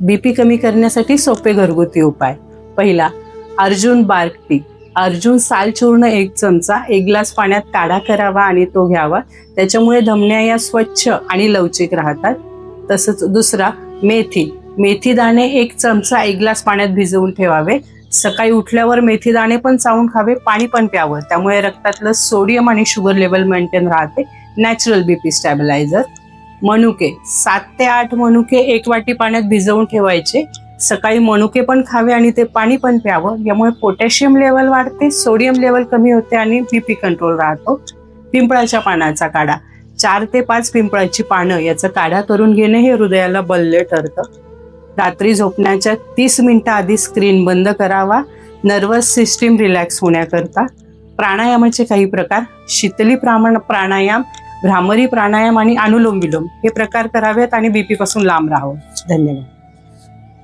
BP कमी करण्यासाठी सोपे घरगुती उपाय. पहिला, अर्जुन बार्क टी. अर्जुन साल चूर्ण 1 चमचा 1 ग्लास पाण्यात काढा करावा आणि तो घ्यावा. त्याच्यामुळे धमन्या या स्वच्छ आणि लवचिक राहतात. तसंच दुसरा, मेथी. मेथी दाणे 1 चमचा 1 ग्लास पाण्यात भिजवून ठेवावे. सकाळी उठल्यावर मेथी दाणे पण चावून खावे, पाणी पण प्यावं. त्यामुळे रक्तातलं सोडियम आणि शुगर लेवल मेंटेन राहते. Natural BP stabiliser. मनुके 7 ते 8 मनुके 1 वाटी पाण्यात भिजवून ठेवायचे. सकाळी मनुके पण खावे आणि ते पाणी पण प्यावं. यामुळे पोटॅशियम लेवल वाढते, सोडियम लेवल कमी होते आणि बीपी कंट्रोल राहतो. पिंपळाच्या पानाचा काढा. 4 ते 5 पिंपळाची पानं याचा काढा करून घेणे हे हृदयाला बल्ले ठरतं. रात्री झोपण्याच्या 30 मिनिटं आधी स्क्रीन बंद करावा, नर्वस सिस्टीम रिलॅक्स होण्याकरता. प्राणायामाचे काही प्रकार. शीतली प्राणायाम, भ्रामरी प्राणायाम आणि अनुलोम विलोम हे प्रकार करावेत आणि बीपी पासून लांब राहावं. धन्यवाद.